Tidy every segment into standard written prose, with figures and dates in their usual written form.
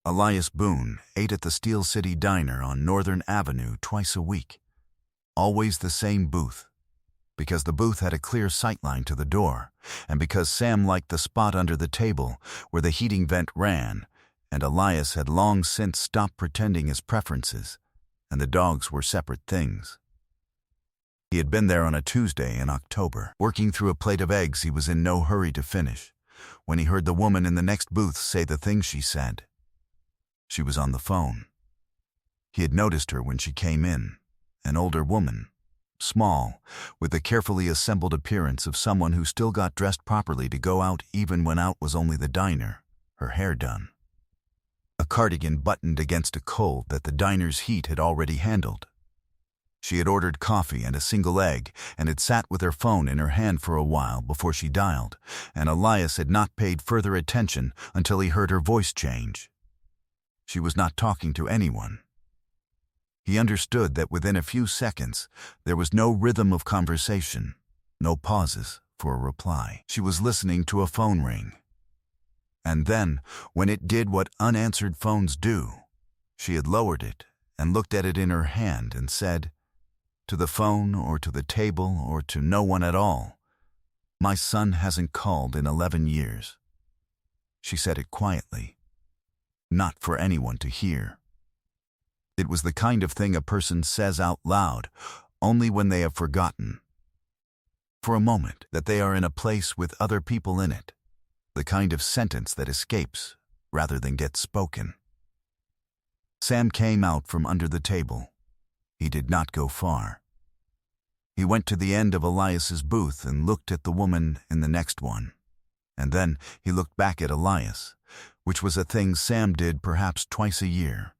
Elias Boone ate at the Steel City Diner on Northern Avenue twice a week. Always the same booth. Because the booth had a clear sightline to the door, and because Sam liked the spot under the table where the heating vent ran, and Elias had long since stopped pretending his preferences, and the dogs were separate things. He had been there on a Tuesday in October, working through a plate of eggs he was in no hurry to finish, when he heard the woman in the next booth say the thing she said. She was on the phone. He had noticed her when she came in, an older woman, small, with the carefully assembled appearance of someone who still got dressed properly to go out even when out was only the diner, her hair done. A cardigan buttoned against a cold that the diner's heat had already handled. She had ordered coffee and a single egg and had sat with her phone in her hand for a while before she dialed, and Elias had not paid further attention until he heard her voice change. She was not talking to anyone. He understood that within a few seconds there was no rhythm of conversation, no pauses for a reply. She was listening to a phone ring. And then, when it did what unanswered phones do, she had lowered it and looked at it in her hand and said, to the phone or to the table or to no one at all, "My son hasn't called in 11 years." She said it quietly, not for anyone to hear. It was the kind of thing a person says out loud only when they have forgotten, for a moment, that they are in a place with other people in it, the kind of sentence that escapes rather than gets spoken. Sam came out from under the table. He did not go far. He went to the end of Elias's booth and looked at the woman in the next one, and then he looked back at Elias, which was a thing Sam did perhaps twice a year.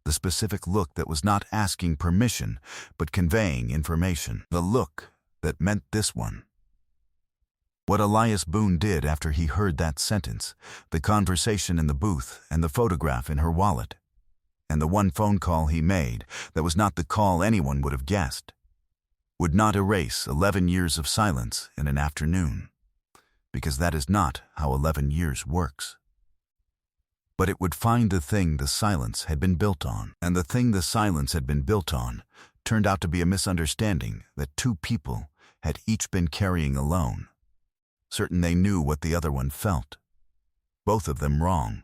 The specific look that was not asking permission, but conveying information. The look that meant this one. What Elias Boone did after he heard that sentence, the conversation in the booth and the photograph in her wallet, and the one phone call he made that was not the call anyone would have guessed, would not erase 11 years of silence in an afternoon, because that is not how 11 years works. But it would find the thing the silence had been built on, and the thing the silence had been built on turned out to be a misunderstanding that two people had each been carrying alone, certain they knew what the other one felt, both of them wrong.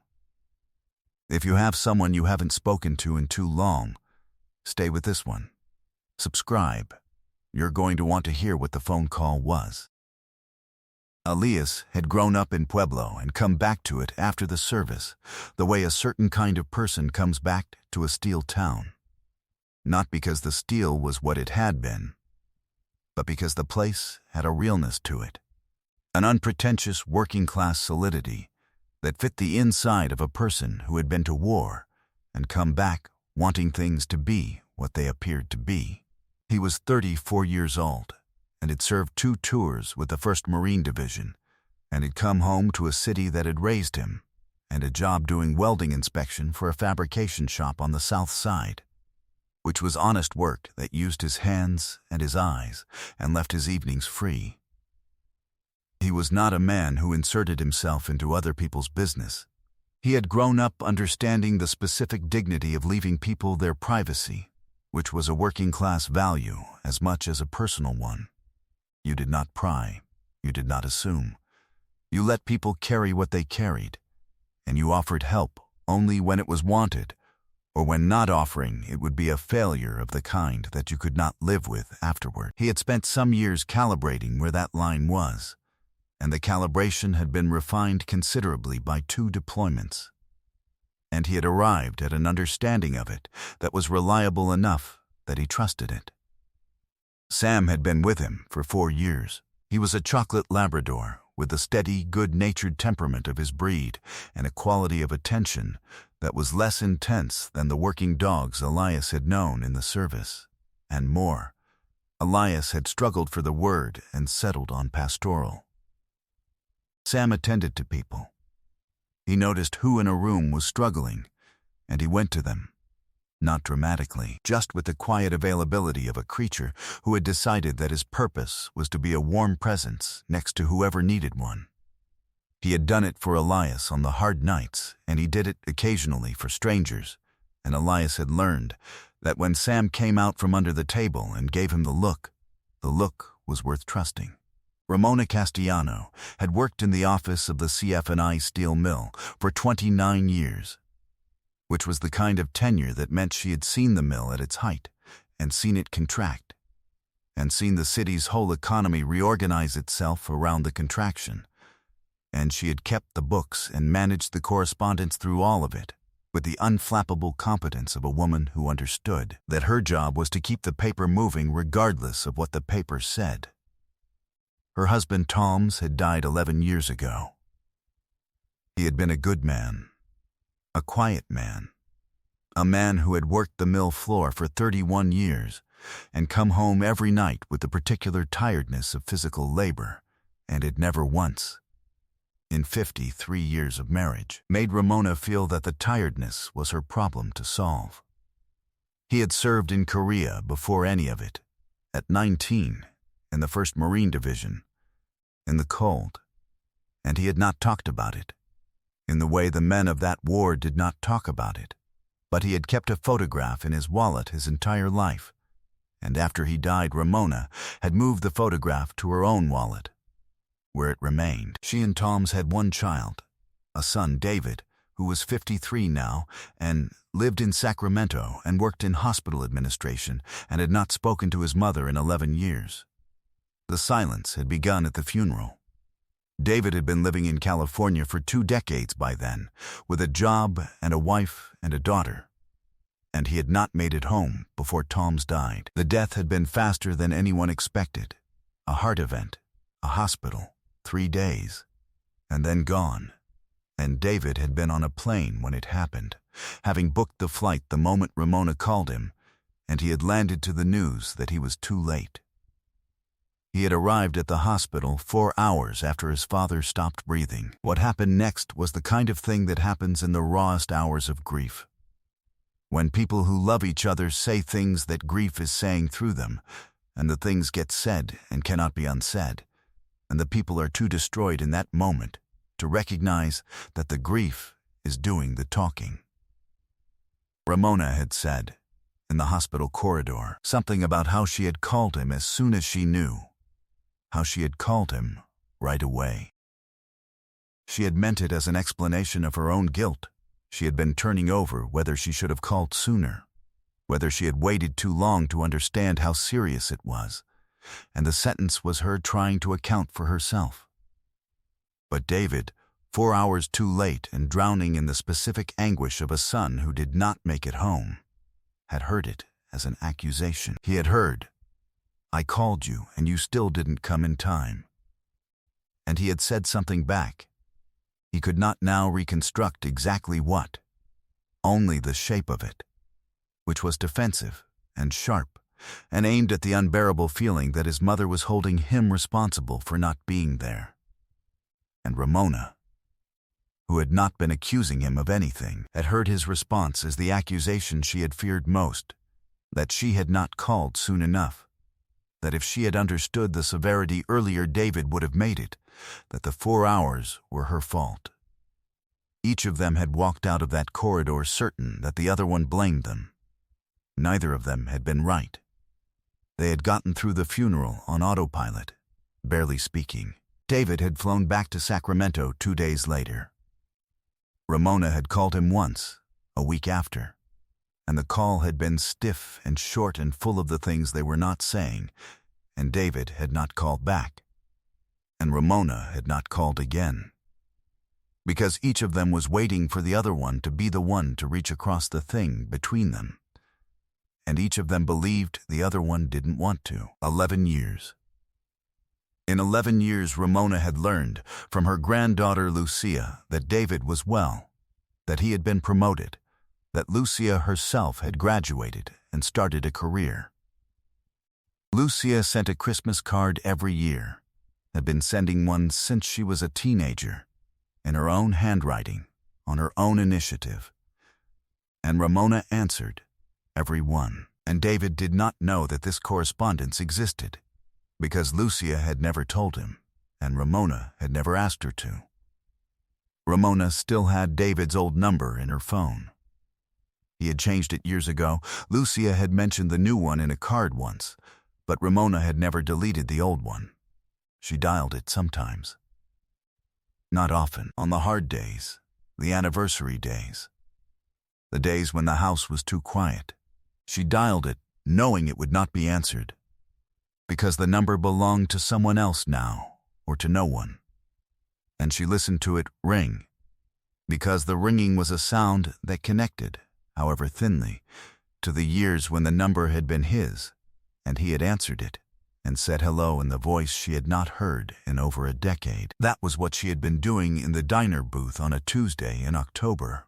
If you have someone you haven't spoken to in too long, stay with this one. Subscribe. You're going to want to hear what the phone call was. Elias had grown up in Pueblo and come back to it after the service, the way a certain kind of person comes back to a steel town. Not because the steel was what it had been, but because the place had a realness to it, an unpretentious working-class solidity that fit the inside of a person who had been to war and come back wanting things to be what they appeared to be. He was 34 years old and had served 2 tours with the 1st Marine Division, and had come home to a city that had raised him, and a job doing welding inspection for a fabrication shop on the south side, which was honest work that used his hands and his eyes and left his evenings free. He was not a man who inserted himself into other people's business. He had grown up understanding the specific dignity of leaving people their privacy, which was a working-class value as much as a personal one. You did not pry. You did not assume. You let people carry what they carried, and you offered help only when it was wanted, or when not offering it would be a failure of the kind that you could not live with afterward. He had spent some years calibrating where that line was, and the calibration had been refined considerably by 2 deployments. And he had arrived at an understanding of it that was reliable enough that he trusted it. Sam had been with him for 4 years. He was a chocolate Labrador with the steady, good-natured temperament of his breed and a quality of attention that was less intense than the working dogs Elias had known in the service. And more, Elias had struggled for the word and settled on pastoral. Sam attended to people. He noticed who in a room was struggling, and he went to them. Not dramatically, just with the quiet availability of a creature who had decided that his purpose was to be a warm presence next to whoever needed one. He had done it for Elias on the hard nights, and he did it occasionally for strangers, and Elias had learned that when Sam came out from under the table and gave him the look was worth trusting. Ramona Castellano had worked in the office of the CF&I steel mill for 29 years, which was the kind of tenure that meant she had seen the mill at its height and seen it contract, and seen the city's whole economy reorganize itself around the contraction. And she had kept the books and managed the correspondence through all of it, with the unflappable competence of a woman who understood that her job was to keep the paper moving regardless of what the paper said. Her husband Toms had died 11 years ago. He had been a good man, a quiet man, a man who had worked the mill floor for 31 years and come home every night with the particular tiredness of physical labor, and had never once, in 53 years of marriage, made Ramona feel that the tiredness was her problem to solve. He had served in Korea before any of it, at 19, in the 1st Marine Division, in the cold, and he had not talked about it, in the way the men of that war did not talk about it, but he had kept a photograph in his wallet his entire life, and after he died, Ramona had moved the photograph to her own wallet, where it remained. She and Toms had one child, a son, David, who was 53 now and lived in Sacramento and worked in hospital administration and had not spoken to his mother in 11 years. The silence had begun at the funeral. David had been living in California for 2 decades by then, with a job and a wife and a daughter, and he had not made it home before Toms died. The death had been faster than anyone expected. A heart event, a hospital, 3 days, and then gone. And David had been on a plane when it happened, having booked the flight the moment Ramona called him, and he had landed to the news that he was too late. He had arrived at the hospital 4 hours after his father stopped breathing. What happened next was the kind of thing that happens in the rawest hours of grief. When people who love each other say things that grief is saying through them, and the things get said and cannot be unsaid, and the people are too destroyed in that moment to recognize that the grief is doing the talking. Ramona had said, in the hospital corridor, something about how she had called him as soon as she knew, how she had called him right away. She had meant it as an explanation of her own guilt. She had been turning over whether she should have called sooner, whether she had waited too long to understand how serious it was, and the sentence was her trying to account for herself. But David, 4 hours too late and drowning in the specific anguish of a son who did not make it home, had heard it as an accusation. He had heard, "I called you and you still didn't come in time." And he had said something back. He could not now reconstruct exactly what, only the shape of it, which was defensive and sharp, and aimed at the unbearable feeling that his mother was holding him responsible for not being there. And Ramona, who had not been accusing him of anything, had heard his response as the accusation she had feared most, that she had not called soon enough, that if she had understood the severity earlier David would have made it, that the 4 hours were her fault. Each of them had walked out of that corridor certain that the other one blamed them. Neither of them had been right. They had gotten through the funeral on autopilot, barely speaking. David had flown back to Sacramento 2 days later. Ramona had called him once, a week after, and the call had been stiff and short and full of the things they were not saying, and David had not called back, and Ramona had not called again, because each of them was waiting for the other one to be the one to reach across the thing between them, and each of them believed the other one didn't want to. 11 years. In 11 years, Ramona had learned from her granddaughter Lucia that David was well, that he had been promoted, that Lucia herself had graduated and started a career. Lucia sent a Christmas card every year, had been sending one since she was a teenager, in her own handwriting, on her own initiative. And Ramona answered every one. And David did not know that this correspondence existed, because Lucia had never told him, and Ramona had never asked her to. Ramona still had David's old number in her phone. He had changed it years ago. Lucia had mentioned the new one in a card once, but Ramona had never deleted the old one. She dialed it sometimes. Not often. On the hard days, the anniversary days, the days when the house was too quiet. She dialed it, knowing it would not be answered, because the number belonged to someone else now, or to no one. And she listened to it ring, because the ringing was a sound that connected, however thinly, to the years when the number had been his, and he had answered it, and said hello in the voice she had not heard in over a decade. That was what she had been doing in the diner booth on a Tuesday in October,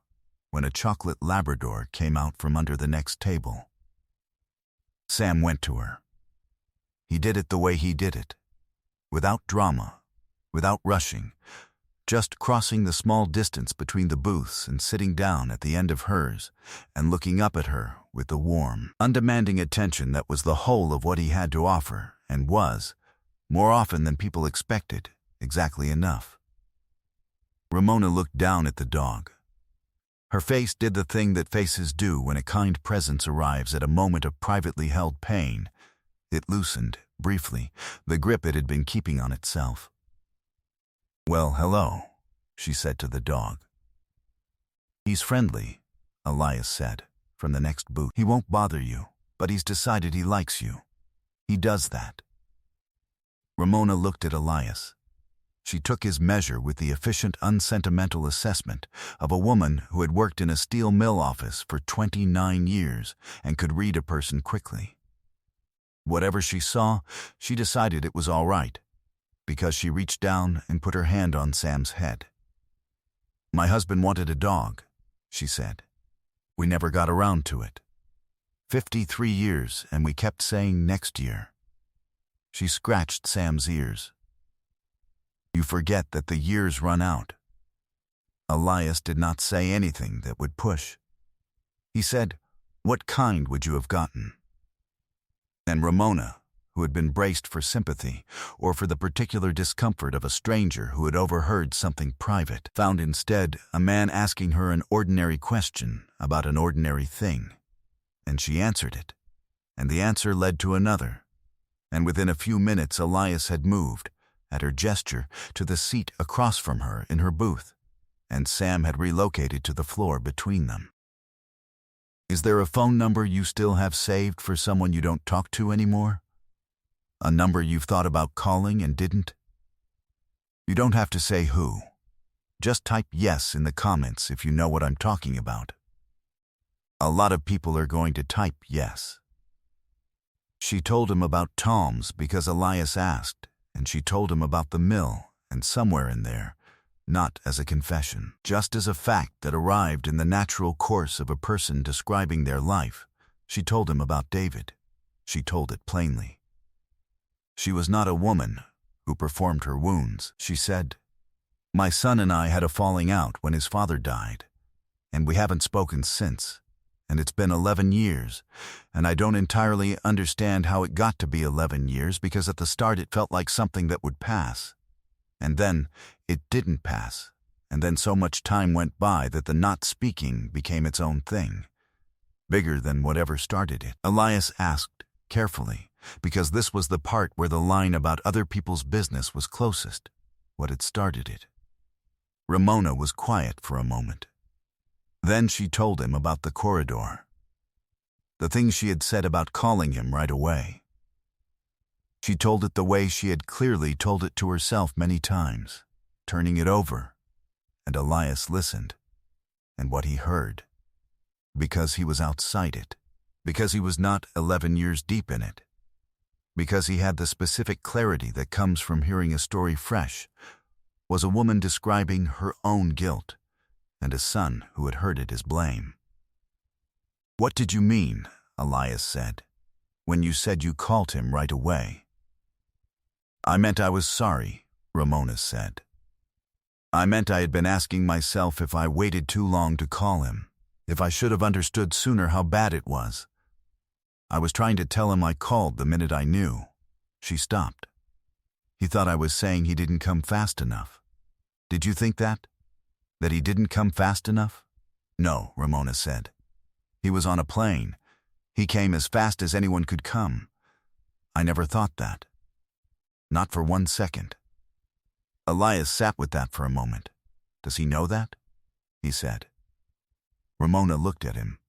when a chocolate Labrador came out from under the next table. Sam went to her. He did it the way he did it, without drama, without rushing, just crossing the small distance between the booths and sitting down at the end of hers and looking up at her with the warm, undemanding attention that was the whole of what he had to offer and was, more often than people expected, exactly enough. Ramona looked down at the dog. Her face did the thing that faces do when a kind presence arrives at a moment of privately held pain. It loosened, briefly, the grip it had been keeping on itself. "Well, hello," she said to the dog. "He's friendly," Elias said, from the next booth. "He won't bother you, but he's decided he likes you. He does that." Ramona looked at Elias. She took his measure with the efficient, unsentimental assessment of a woman who had worked in a steel mill office for 29 years and could read a person quickly. Whatever she saw, she decided it was all right, because she reached down and put her hand on Sam's head. "My husband wanted a dog," she said. "We never got around to it. 53 years, and we kept saying next year." She scratched Sam's ears. "You forget that the years run out." Elias did not say anything that would push. He said, "What kind would you have gotten?" And Ramona, who had been braced for sympathy or for the particular discomfort of a stranger who had overheard something private, found instead a man asking her an ordinary question about an ordinary thing. And she answered it, and the answer led to another, and within a few minutes Elias had moved, at her gesture, to the seat across from her in her booth, and Sam had relocated to the floor between them. "Is there a phone number you still have saved for someone you don't talk to anymore? A number you've thought about calling and didn't? You don't have to say who. Just type yes in the comments if you know what I'm talking about. A lot of people are going to type yes." She told him about Tom's because Elias asked, and she told him about the mill, and somewhere in there, not as a confession, just as a fact that arrived in the natural course of a person describing their life, she told him about David. She told it plainly. She was not a woman who performed her wounds. She said, "My son and I had a falling out when his father died, and we haven't spoken since, and it's been 11 years, and I don't entirely understand how it got to be 11 years because at the start it felt like something that would pass. And then it didn't pass, and then so much time went by that the not speaking became its own thing, bigger than whatever started it." Elias asked, carefully, because this was the part where the line about other people's business was closest, what had started it. Ramona was quiet for a moment. Then she told him about the corridor, the thing she had said about calling him right away. She told it the way she had clearly told it to herself many times, turning it over, and Elias listened, and what he heard, because he was outside it, because he was not 11 years deep in it, because he had the specific clarity that comes from hearing a story fresh, was a woman describing her own guilt, and a son who had heard it as blame. "What did you mean," Elias said, "when you said you called him right away?" "I meant I was sorry," Ramona said. "I meant I had been asking myself if I waited too long to call him, if I should have understood sooner how bad it was. I was trying to tell him I called the minute I knew." She stopped. "He thought I was saying he didn't come fast enough. Did you think that?" That he didn't come fast enough? No, Ramona said. He was on a plane. He came as fast as anyone could come. I never thought that. Not for 1 second. Elias sat with that for a moment. Does he know that? He said. Ramona looked at him.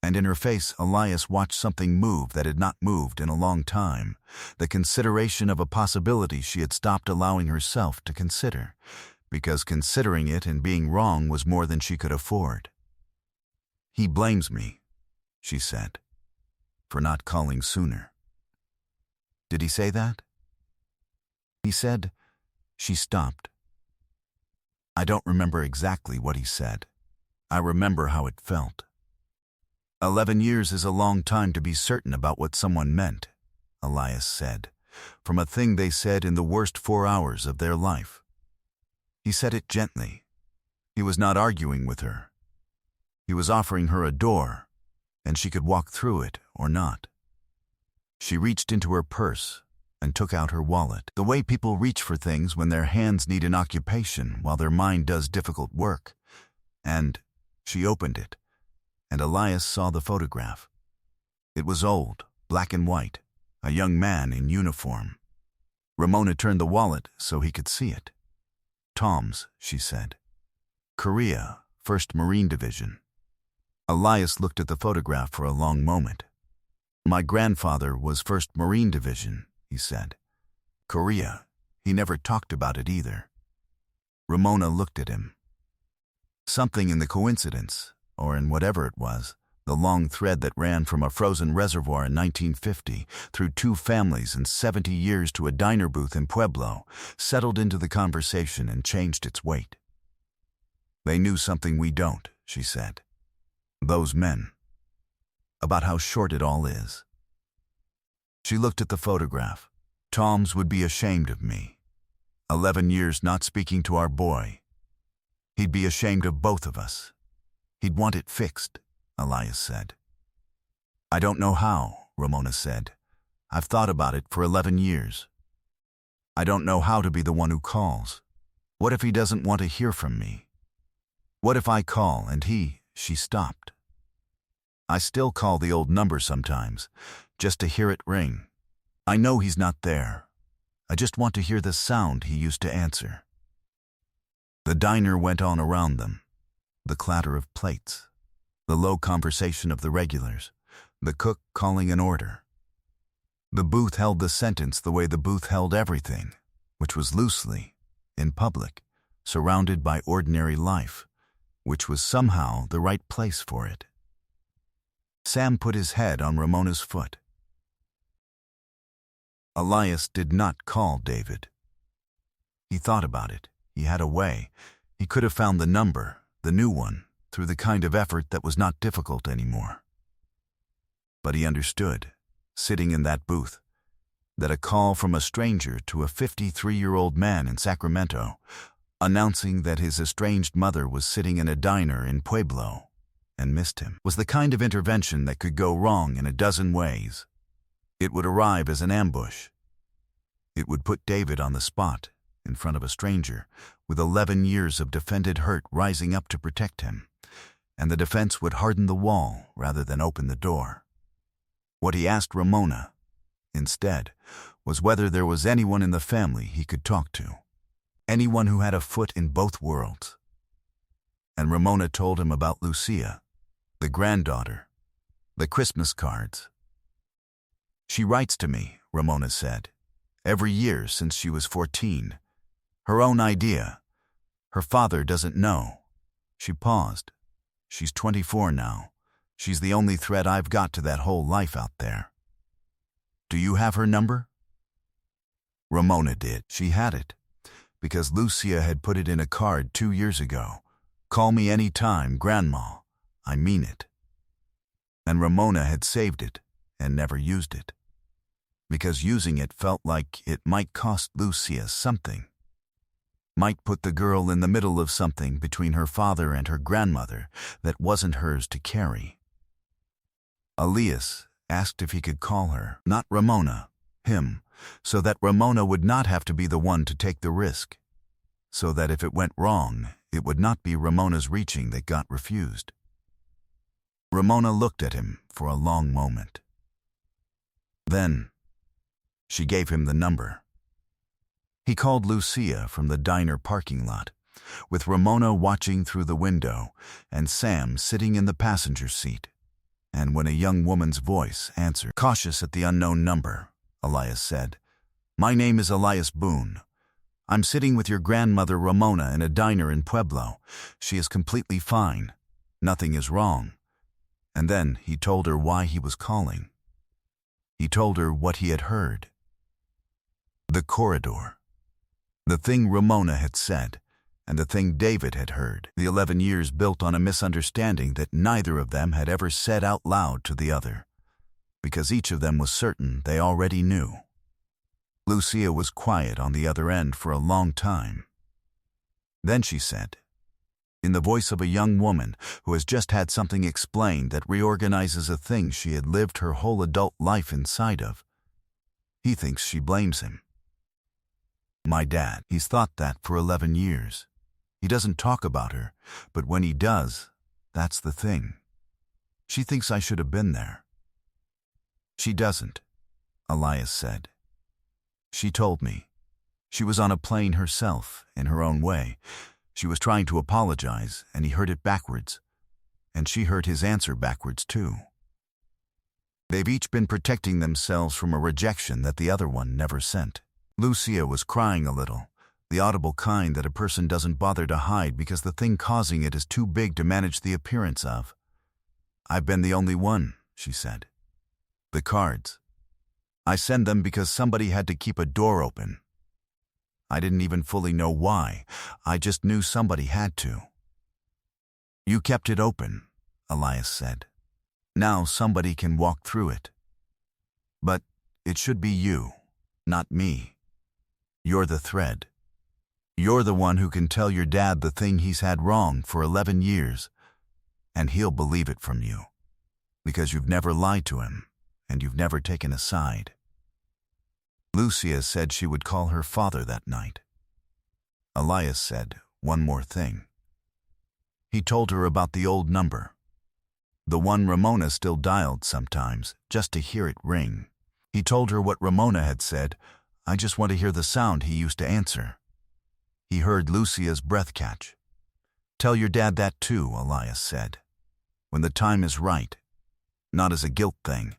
And in her face, Elias watched something move that had not moved in a long time, the consideration of a possibility she had stopped allowing herself to consider, because considering it and being wrong was more than she could afford. He blames me, she said, for not calling sooner. Did he say that? He said. She stopped. I don't remember exactly what he said. I remember how it felt. 11 years is a long time to be certain about what someone meant, Elias said, from a thing they said in the worst 4 hours of their life. He said it gently. He was not arguing with her. He was offering her a door, and she could walk through it or not. She reached into her purse and took out her wallet, the way people reach for things when their hands need an occupation while their mind does difficult work. And she opened it, and Elias saw the photograph. It was old, black and white, a young man in uniform. Ramona turned the wallet so he could see it. Tom's, she said. Korea, 1st Marine Division. Elias looked at the photograph for a long moment. My grandfather was 1st Marine Division, he said. Korea. He never talked about it either. Ramona looked at him. Something in the coincidence, or in whatever it was, the long thread that ran from a frozen reservoir in 1950 through 2 families and 70 years to a diner booth in Pueblo, settled into the conversation and changed its weight. They knew something we don't, she said. Those men. About how short it all is. She looked at the photograph. Tom's would be ashamed of me. 11 years not speaking to our boy. He'd be ashamed of both of us. He'd want it fixed, Elias said. I don't know how, Ramona said. I've thought about it for 11 years. I don't know how to be the one who calls. What if he doesn't want to hear from me? What if I call and she stopped. I still call the old number sometimes, just to hear it ring. I know he's not there. I just want to hear the sound he used to answer. The diner went on around them. The clatter of plates, the low conversation of the regulars, the cook calling an order. The booth held the sentence the way the booth held everything, which was loosely, in public, surrounded by ordinary life, which was somehow the right place for it. Sam put his head on Ramona's foot. Elias did not call David. He thought about it. He had a way. He could have found the number, the new one, through the kind of effort that was not difficult anymore. But he understood, sitting in that booth, that a call from a stranger to a 53-year-old man in Sacramento, announcing that his estranged mother was sitting in a diner in Pueblo and missed him, was the kind of intervention that could go wrong in a dozen ways. It would arrive as an ambush. It would put David on the spot, in front of a stranger, with 11 years of defended hurt rising up to protect him, and the defense would harden the wall rather than open the door. What he asked Ramona, instead, was whether there was anyone in the family he could talk to, anyone who had a foot in both worlds. And Ramona told him about Lucia, the granddaughter, the Christmas cards. She writes to me, Ramona said, every year since she was 14. Her own idea. Her father doesn't know. She paused. She's 24 now. She's the only thread I've got to that whole life out there. Do you have her number? Ramona did. She had it, because Lucia had put it in a card 2 years ago. Call me any time, Grandma. I mean it. And Ramona had saved it and never used it, because using it felt like it might cost Lucia something. Might put the girl in the middle of something between her father and her grandmother that wasn't hers to carry. Elias asked if he could call her, not Ramona, him, so that Ramona would not have to be the one to take the risk. so that if it went wrong, it would not be Ramona's reaching that got refused. Ramona looked at him for a long moment. Then, she gave him the number. He called Lucia from the diner parking lot, with Ramona watching through the window and Sam sitting in the passenger seat. And when a young woman's voice answered, "Cautious at the unknown number," Elias said, "My name is Elias Boone. I'm sitting with your grandmother Ramona in a diner in Pueblo. She is completely fine. Nothing is wrong." And then he told her why he was calling. He told her what he had heard. The corridor. The thing Ramona had said, and the thing David had heard. The 11 years built on a misunderstanding that neither of them had ever said out loud to the other, because each of them was certain they already knew. Lucia was quiet on the other end for a long time. Then she said, in the voice of a young woman who has just had something explained that reorganizes a thing she had lived her whole adult life inside of, "He thinks she blames him. My dad, he's thought that for 11 years. He doesn't talk about her, but when he does, that's the thing. She thinks I should have been there." "She doesn't," Elias said. "She told me. She was on a plane herself, in her own way. She was trying to apologize, and he heard it backwards. And she heard his answer backwards, too. They've each been protecting themselves from a rejection that the other one never sent." Lucia was crying a little, the audible kind that a person doesn't bother to hide because the thing causing it is too big to manage the appearance of. "I've been the only one," she said. "The cards. I send them because somebody had to keep a door open. I didn't even fully know why. I just knew somebody had to." "You kept it open," Elias said. "Now somebody can walk through it. But it should be you, not me. You're the thread. You're the one who can tell your dad the thing he's had wrong for 11 years, and he'll believe it from you, because you've never lied to him, and you've never taken a side." Lucia said she would call her father that night. Elias said one more thing. He told her about the old number, the one Ramona still dialed sometimes, just to hear it ring. He told her what Ramona had said, "I just want to hear the sound he used to answer." He heard Lucia's breath catch. "Tell your dad that too," Elias said, "when the time is right. Not as a guilt thing,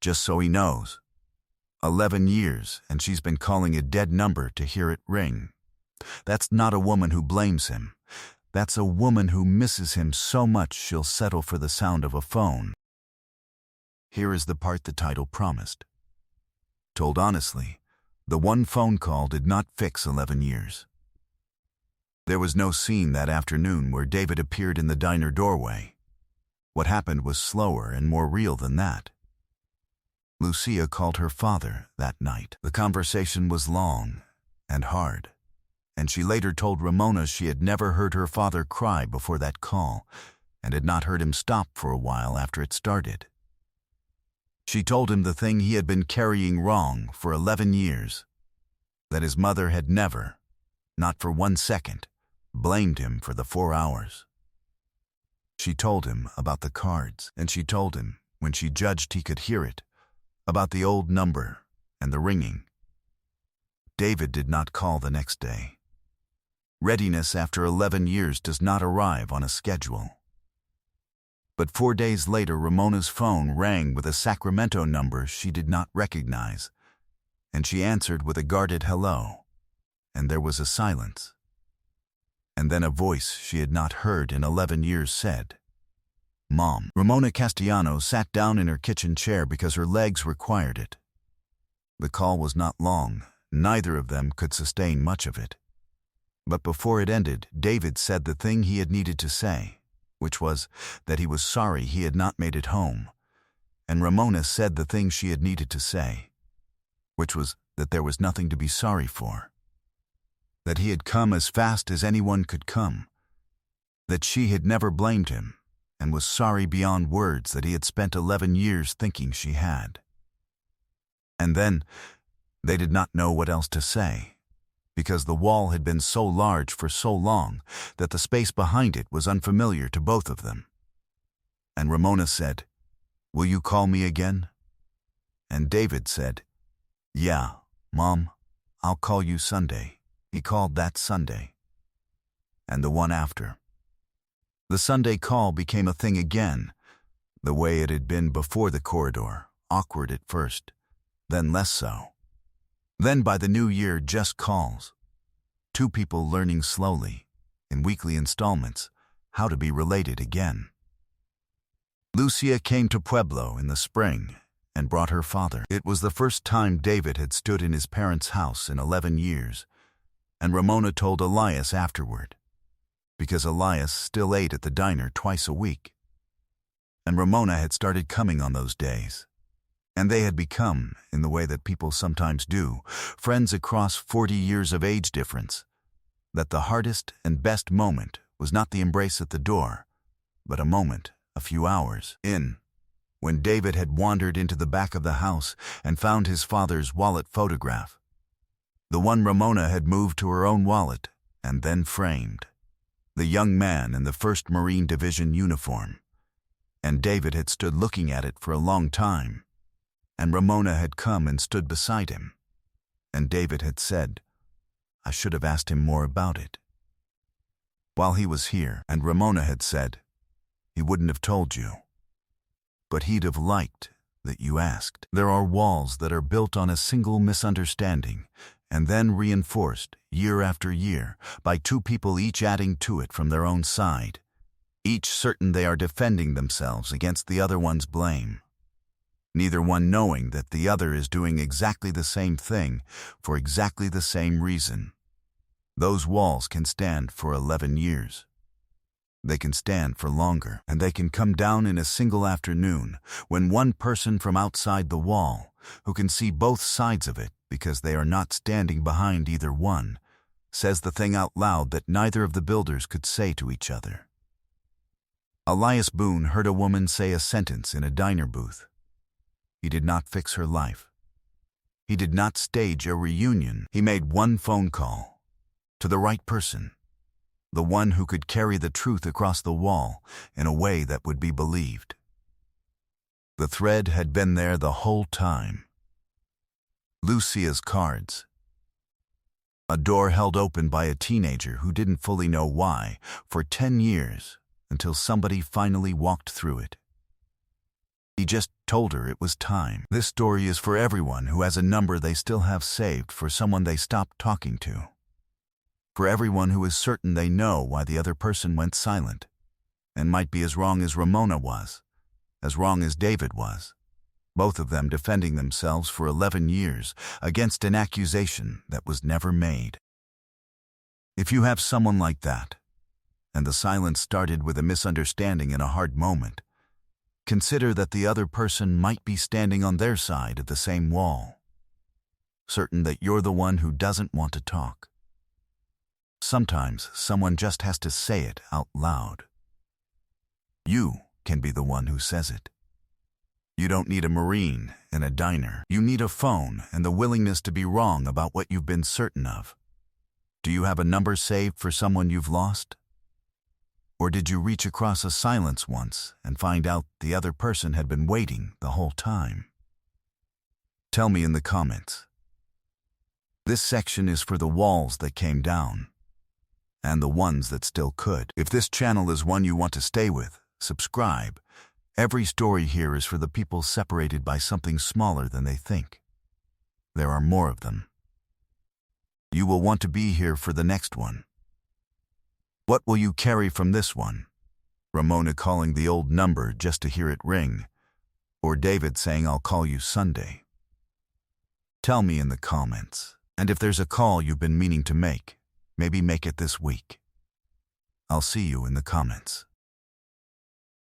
just so he knows. 11 years, and she's been calling a dead number to hear it ring. That's not a woman who blames him. That's a woman who misses him so much she'll settle for the sound of a phone." Here is the part the title promised. Told honestly, the one phone call did not fix 11 years. There was no scene that afternoon where David appeared in the diner doorway. What happened was slower and more real than that. Lucia called her father that night. The conversation was long and hard, and she later told Ramona she had never heard her father cry before that call and had not heard him stop for a while after it started. She told him the thing he had been carrying wrong for 11 years, that his mother had never, not for 1 second, blamed him for the 4 hours. She told him about the cards, and she told him, when she judged he could hear it, about the old number and the ringing. David did not call the next day. Readiness after 11 years does not arrive on a schedule. But 4 days later, Ramona's phone rang with a Sacramento number she did not recognize, and she answered with a guarded hello, and there was a silence. And then a voice she had not heard in 11 years said, "Mom." Ramona Castellano sat down in her kitchen chair because her legs required it. The call was not long. Neither of them could sustain much of it. But before it ended, David said the thing he had needed to say, which was that he was sorry he had not made it home. And Ramona said the thing she had needed to say, which was that there was nothing to be sorry for. That he had come as fast as anyone could come. That she had never blamed him, and was sorry beyond words that he had spent 11 years thinking she had. And then, they did not know what else to say, because the wall had been so large for so long that the space behind it was unfamiliar to both of them. And Ramona said, "Will you call me again?" And David said, "Yeah, Mom, I'll call you Sunday." He called that Sunday. And the one after. The Sunday call became a thing again, the way it had been before the corridor, awkward at first, then less so. Then by the new year, just calls. Two people learning slowly, in weekly installments, how to be related again. Lucia came to Pueblo in the spring and brought her father. It was the first time David had stood in his parents' house in 11 years, and Ramona told Elias afterward, because Elias still ate at the diner twice a week. And Ramona had started coming on those days. And they had become, in the way that people sometimes do, friends across 40 years of age difference. That the hardest and best moment was not the embrace at the door, but a moment, a few hours in, when David had wandered into the back of the house and found his father's wallet photograph. The one Ramona had moved to her own wallet and then framed. The young man in the 1st Marine Division uniform. And David had stood looking at it for a long time. And Ramona had come and stood beside him. And David had said, "I should have asked him more about it." While he was here, and Ramona had said, "He wouldn't have told you. But he'd have liked that you asked." There are walls that are built on a single misunderstanding, and then reinforced year after year by two people each adding to it from their own side, each certain they are defending themselves against the other one's blame. Neither one knowing that the other is doing exactly the same thing for exactly the same reason. Those walls can stand for 11 years. They can stand for longer, and they can come down in a single afternoon when one person from outside the wall, who can see both sides of it because they are not standing behind either one, says the thing out loud that neither of the builders could say to each other. Elias Boone heard a woman say a sentence in a diner booth. He did not fix her life. He did not stage a reunion. He made one phone call to the right person, the one who could carry the truth across the wall in a way that would be believed. The thread had been there the whole time. Lucia's cards. A door held open by a teenager who didn't fully know why for 10 years until somebody finally walked through it. He just told her it was time. This story is for everyone who has a number they still have saved for someone they stopped talking to. For everyone who is certain they know why the other person went silent, and might be as wrong as Ramona was, as wrong as David was, both of them defending themselves for 11 years against an accusation that was never made. If you have someone like that, and the silence started with a misunderstanding in a hard moment, consider that the other person might be standing on their side of the same wall, certain that you're the one who doesn't want to talk. Sometimes someone just has to say it out loud. You can be the one who says it. You don't need a Marine in a diner. You need a phone and the willingness to be wrong about what you've been certain of. Do you have a number saved for someone you've lost? Or did you reach across a silence once and find out the other person had been waiting the whole time? Tell me in the comments. This section is for the walls that came down, and the ones that still could. If this channel is one you want to stay with, subscribe. Every story here is for the people separated by something smaller than they think. There are more of them. You will want to be here for the next one. What will you carry from this one? Ramona calling the old number just to hear it ring, or David saying I'll call you Sunday? Tell me in the comments, and if there's a call you've been meaning to make, maybe make it this week. I'll see you in the comments.